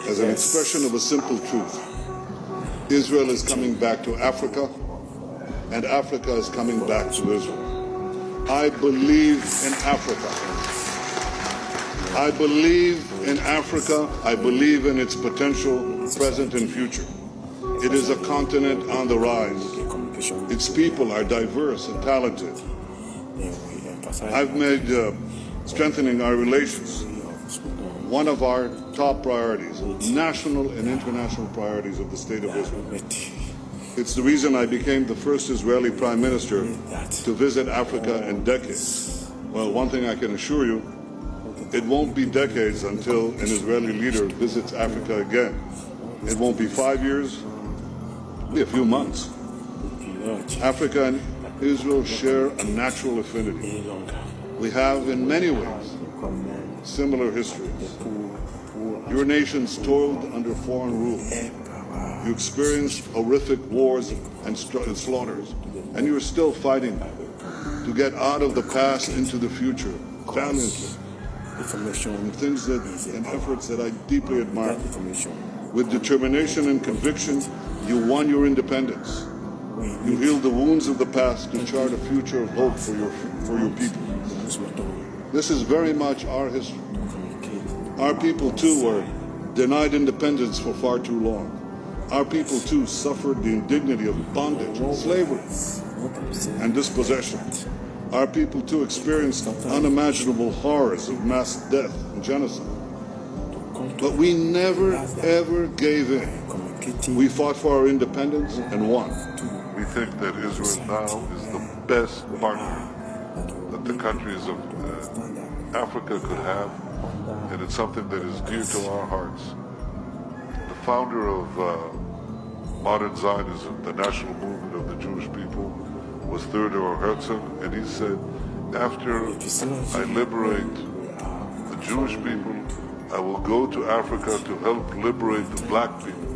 as an expression of a simple truth. Israel is coming back to Africa, and Africa is coming back to Israel. I believe in Africa. I believe in Africa. I believe in its potential, present and future. It is a continent on the rise. Its people are diverse and talented. I've made strengthening our relations one of our top priorities, national and international priorities of the State of Israel. It's the reason I became the first Israeli Prime Minister to visit Africa in decades. Well, one thing I can assure you, it won't be decades until an Israeli leader visits Africa again. It won't be 5 years, it'll be a few months. Africa and Israel share a natural affinity. We have, in many ways, similar histories. Your nations toiled under foreign rule. You experienced horrific wars and slaughters, and you are still fighting to get out of the past into the future, valiantly. Things and efforts that I deeply admire. With determination and conviction, you won your independence. You healed the wounds of the past to chart a future of hope for your people. This is very much our history. Our people, too, were denied independence for far too long. Our people, too, suffered the indignity of bondage, slavery, and dispossession. Our people, too, experienced unimaginable horrors of mass death and genocide. But we never, ever gave in. We fought for our independence and won. We think that Israel now is the best partner that the countries of Africa could have, and it's something that is dear to our hearts. The founder of modern Zionism, the national movement of the Jewish people, was Theodor Herzl, and he said, after I liberate the Jewish people, I will go to Africa to help liberate the black people.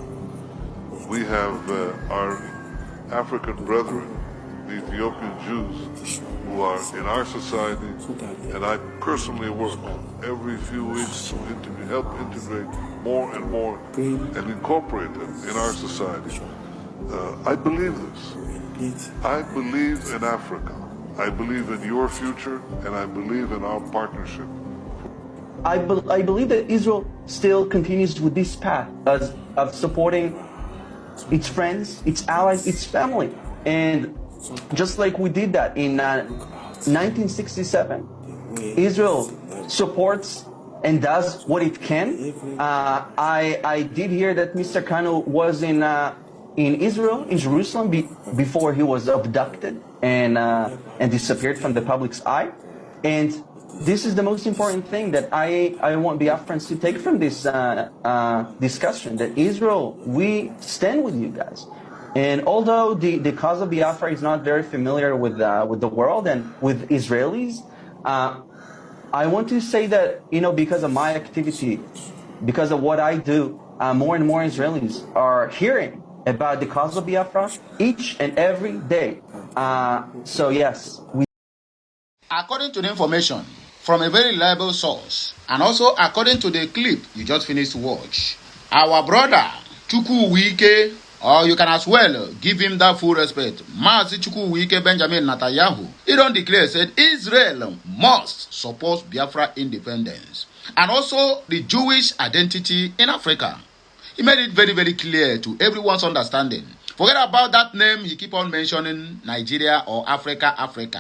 We have our African brethren, the Ethiopian Jews, who are in our society, and I personally work every few weeks to help integrate more and more and incorporate them in our society. I believe this. I believe in Africa. I believe in your future, and I believe in our partnership. I believe that Israel still continues with this path of supporting its friends, its allies, its family. And just like we did that in 1967, Israel supports and does what it can. I did hear that Mr. Kanu was in Israel, in Jerusalem, before he was abducted and disappeared from the public's eye. And this is the most important thing that I want Biafrans to take from this discussion, that Israel, we stand with you guys. And although the cause of Biafra is not very familiar with the world and with Israelis, I want to say that, because of my activity, because of what I do, more and more Israelis are hearing about the cause of Biafra each and every day. So yes. According to the information from a very reliable source, and also according to the clip you just finished to watch, our brother Chukwuwike, or you can as well give him that full respect, Mazi Chukwuwike Benjamin Netanyahu, he don't declare, said Israel must support Biafra independence and also the Jewish identity in Africa. He made it very, very clear to everyone's understanding. Forget about that name, he keep on mentioning Nigeria or Africa.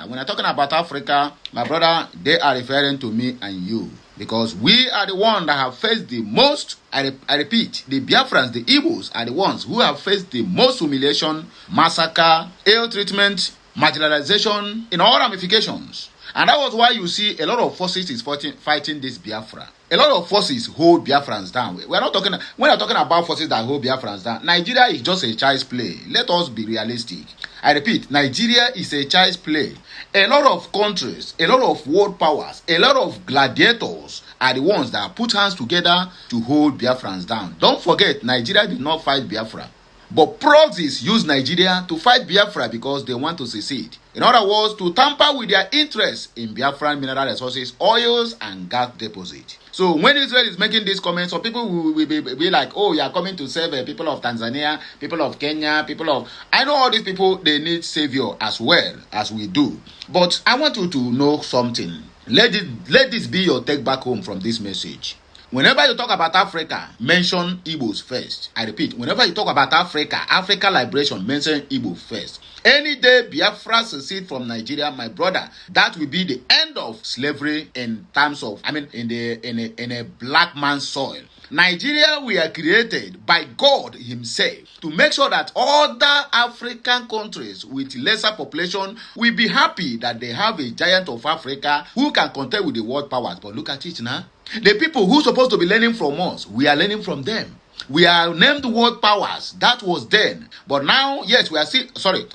When I'm talking about Africa, my brother, they are referring to me and you. Because we are the ones that have faced the most, I repeat, the Biafrans, the Igbos are the ones who have faced the most humiliation, massacre, ill treatment, marginalization in all ramifications. And that was why you see a lot of forces is fighting this Biafra. A lot of forces hold Biafrans down. We're not talking about forces that hold Biafrans down. Nigeria is just a child's play. Let us be realistic. I repeat, Nigeria is a child's play. A lot of countries, a lot of world powers, a lot of gladiators are the ones that put hands together to hold Biafrans down. Don't forget, Nigeria did not fight Biafra. But proxies use Nigeria to fight Biafra because they want to secede. In other words, to tamper with their interests in Biafran mineral resources, oils, and gas deposit. So when Israel is making these comments, some people will be like, oh, you are coming to save people of Tanzania, people of Kenya, people of... I know all these people, they need savior as well as we do. But I want you to know something. Let this be your take back home from this message. Whenever you talk about Africa, mention Igbos first. I repeat, whenever you talk about Africa liberation, mention Igbo first. Any day Biafra secede from Nigeria, my brother, that will be the end of slavery in terms of, in a black man's soil. Nigeria were created by God himself to make sure that other African countries with lesser population will be happy that they have a giant of Africa who can contend with the world powers. But look at it now. The people who are supposed to be learning from us, we are learning from them. We are named world powers. That was then. But now, yes, we are still,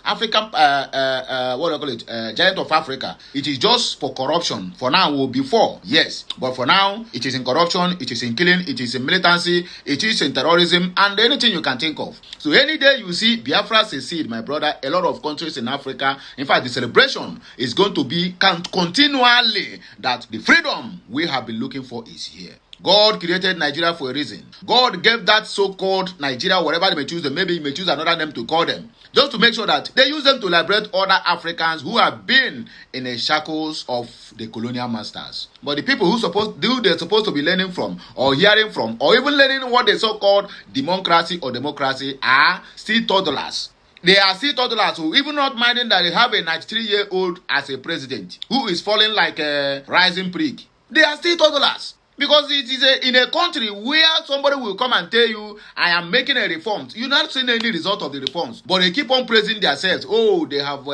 African, what do I call it? Giant of Africa. It is just for corruption. For now, or before, yes. But for now, it is in corruption, it is in killing, it is in militancy, it is in terrorism, and anything you can think of. So any day you see Biafra secede, my brother, a lot of countries in Africa, in fact, the celebration is going to be continually that the freedom we have been looking for is here. God created Nigeria for a reason. God gave that so-called Nigeria, whatever they may choose them, maybe you may choose another name to call them, just to make sure that they use them to liberate other Africans who have been in the shackles of the colonial masters. But the people they're supposed to be learning from, or hearing from, or even learning what they so-called democracy are still toddlers. They are still toddlers who, even not minding that they have a 93-year-old as a president who is falling like a rising prig. They are still toddlers. Because it is in a country where somebody will come and tell you, I am making a reform. You're not seeing any result of the reforms. But they keep on praising themselves. Oh, they have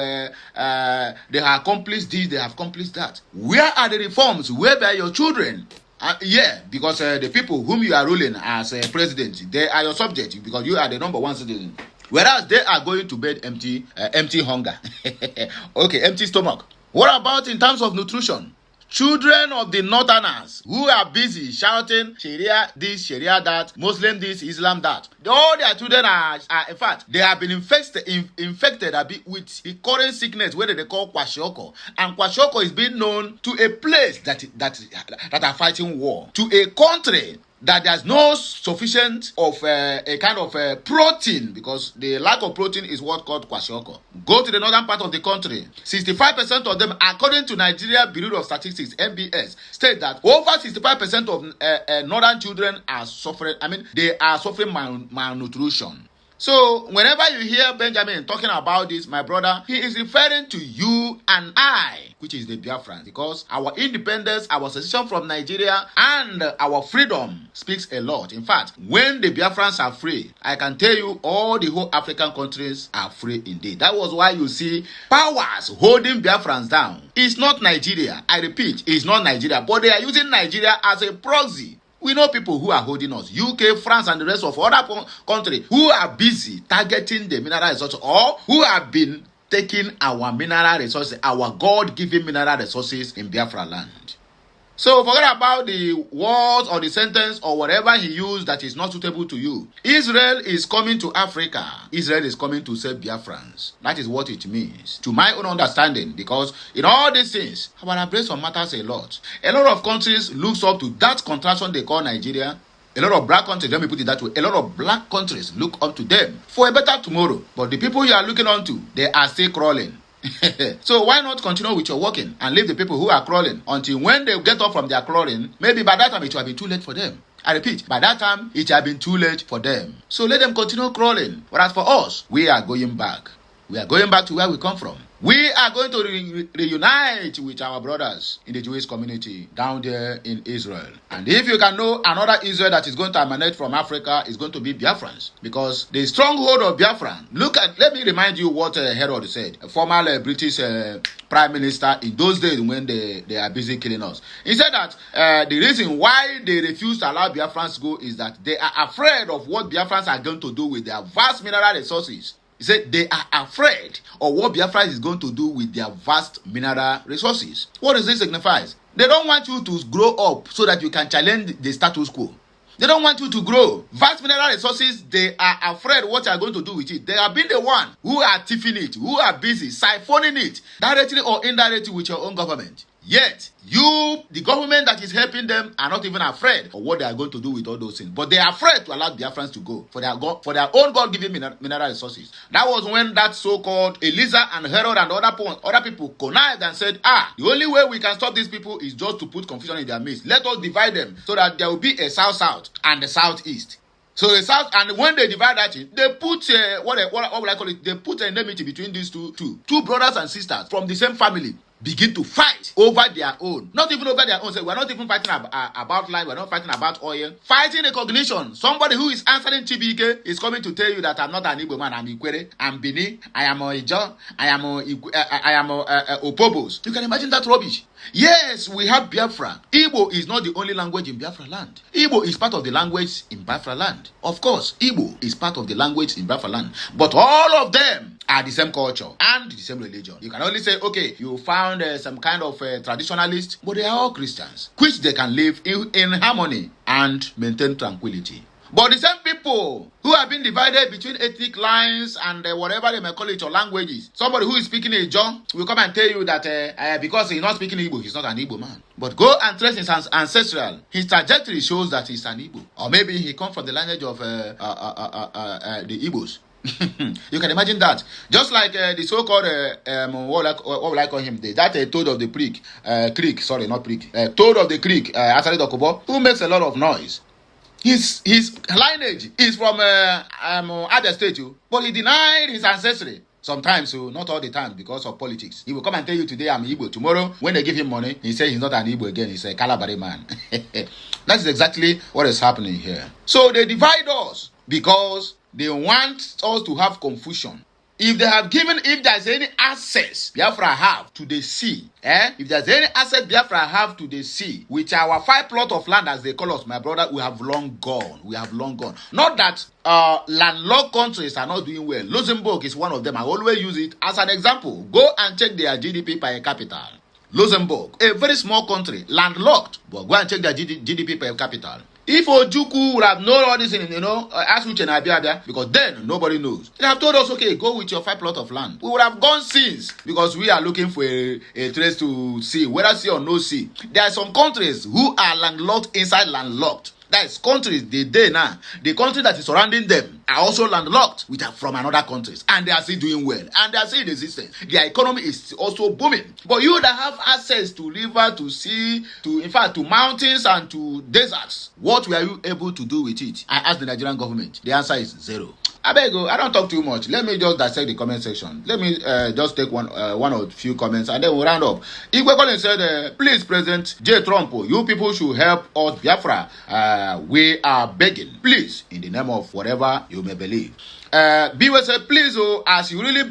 accomplished this, they have accomplished that. Where are the reforms? Where are your children? Because the people whom you are ruling as a president, they are your subject because you are the number one citizen. Whereas they are going to bed empty hunger. Okay, empty stomach. What about in terms of nutrition? Children of the northerners who are busy shouting Sharia this, Sharia that, Muslim this, Islam that. All their children are in fact, they have been infected a bit with the current sickness where they call kwashiorkor. And kwashiorkor is being known to a place that are fighting war. To a country that there's no sufficient of a kind of protein, because the lack of protein is what called kwashiorkor. Go to the northern part of the country. 65% of them, according to Nigeria Bureau of Statistics (NBS), state that over 65% of northern children are suffering. They are suffering malnutrition. So whenever you hear Benjamin talking about this, my brother, he is referring to you and I, which is the Biafrans, because our independence, our secession from Nigeria, and our freedom speaks a lot. In fact, when the Biafrans are free, I can tell you all the whole African countries are free indeed. That was why you see powers holding Biafrans down. It's not Nigeria. I repeat, it's not Nigeria, but they are using Nigeria as a proxy. We know people who are holding us, UK, France, and the rest of other countries who are busy targeting the mineral resources, or who have been taking our mineral resources, our God-given mineral resources in Biafra land. So forget about the words or the sentence or whatever he used that is not suitable to you. Israel is coming to Africa. Israel is coming to save Biafrans. That is what it means, to my own understanding, because in all these things, our embrace matters a lot. A lot of countries looks up to that contraction they call Nigeria. A lot of black countries, let me put it that way, a lot of black countries look up to them for a better tomorrow. But the people you are looking on to, they are still crawling. So why not continue with your walking and leave the people who are crawling until when they get up from their crawling, maybe by that time it will have been too late for them. I repeat, by that time it will have been too late for them. So let them continue crawling. But as for us, we are going back. We are going back to where we come from. We are going to reunite with our brothers in the Jewish community down there in Israel. And if you can know another Israel that is going to emanate from Africa, is going to be Biafrans. Because the stronghold of Biafra, let me remind you what Herod said, a former British Prime Minister in those days when they are busy killing us. He said that the reason why they refuse to allow Biafrans go is that they are afraid of what Biafrans are going to do with their vast mineral resources. He said they are afraid of what Biafra is going to do with their vast mineral resources. What does this signify? They don't want you to grow up so that you can challenge the status quo. They don't want you to grow. Vast mineral resources, they are afraid what you are going to do with it. They have been the one who are thieving it, who are busy siphoning it, directly or indirectly with your own government. Yet, you, the government that is helping them, are not even afraid of what they are going to do with all those things. But they are afraid to allow Biafrans to go for their own God-given mineral resources. That was when that so-called Eliza and Herod and other people connived and said, the only way we can stop these people is just to put confusion in their midst. Let us divide them so that there will be a south-south and a south-east. So the south, and when they divide that in, they put what will I call it? They put enmity between these two brothers and sisters from the same family. Begin to fight over their own. Not even over their own. So we're not even fighting about land. We're not fighting about oil. Fighting recognition. Somebody who is answering TBK is coming to tell you that I'm not an Igbo man. I'm Ikwere. I'm Bini. I am Ijo. I am Opobos. You can imagine that rubbish. Yes, we have Biafra. Igbo is not the only language in Biafra land. Igbo is part of the language in Biafra land. Of course, Igbo is part of the language in Biafra land. But all of them are the same culture and the same religion. You can only say, okay, you found some kind of traditionalist, but they are all Christians, which they can live in harmony and maintain tranquility. But the same people who have been divided between ethnic lines and whatever they may call it or languages, somebody who is speaking Ijaw will come and tell you that because he's not speaking Igbo, he's not an Igbo man. But go and trace his ancestral. His trajectory shows that he's an Igbo. Or maybe he comes from the lineage of the Igbos. You can imagine that. Just like the so-called what will I call him? That toad of the creek, toad of the creek, Asari Dokubo, who makes a lot of noise. His lineage is from other state, but he denied his ancestry. Sometimes, not all the time, because of politics. He will come and tell you today I'm Igbo. Tomorrow, when they give him money, he says he's not an Igbo again. He's a Kalabari man. That is exactly what is happening here. So they divide us because they want us to have confusion. If there's any access Biafra have to the sea, if there's any access Biafra have to the sea, which our 5 plot of land, as they call us, my brother, we have long gone. Not that landlocked countries are not doing well. Luxembourg is one of them. I always use it as an example. Go and check their GDP per capita. Luxembourg, a very small country, landlocked, but go and check their GDP per capita. If Ojuku would have known all this, ask Uche and Abia, because then nobody knows. They have told us, okay, go with your 5 plot of land. We would have gone since, because we are looking for a trace to see, whether sea or no sea. There are some countries who are landlocked inside landlocked. That is countries, the country that is surrounding them are also landlocked from another countries, and they are still doing well, and they are still in existence. Their economy is also booming. But you that have access to river, to sea, to mountains and to deserts, what were you able to do with it? I asked the Nigerian government. The answer is zero. I beg you, I don't talk too much. Let me just dissect the comment section. Let me just take one or few comments and then we'll round up. Igwe Collins said, please, President J. Trump, you people should help us Biafra. We are begging, please, in the name of whatever you may believe. Biwe said, please, as you really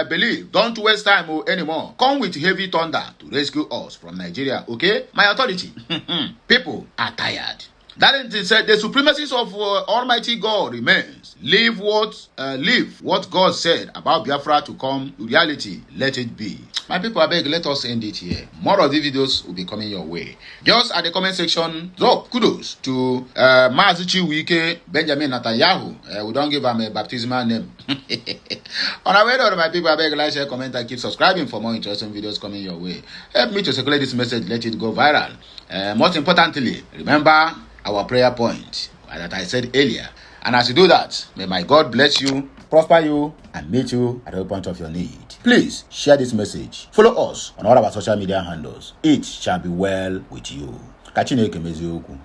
believe, don't waste time anymore. Come with heavy thunder to rescue us from Nigeria, okay? My authority. People are tired. That is said, the supremacy of Almighty God remains. Leave what God said about Biafra to come to reality. Let it be. My people, I beg, let us end it here. More of these videos will be coming your way. Just at the comment section, drop kudos to Mazuchi Wike Benjamin Netanyahu. We don't give him a baptismal name. On our way to my people, I beg, like, share, comment, and keep subscribing for more interesting videos coming your way. Help me to circulate this message, let it go viral. Most importantly, remember our prayer point that I said earlier. And as you do that, may my God bless you, prosper you, and meet you at every point of your need. Please share this message. Follow us on all our social media handles. It shall be well with you. Kachineke mezi okwu.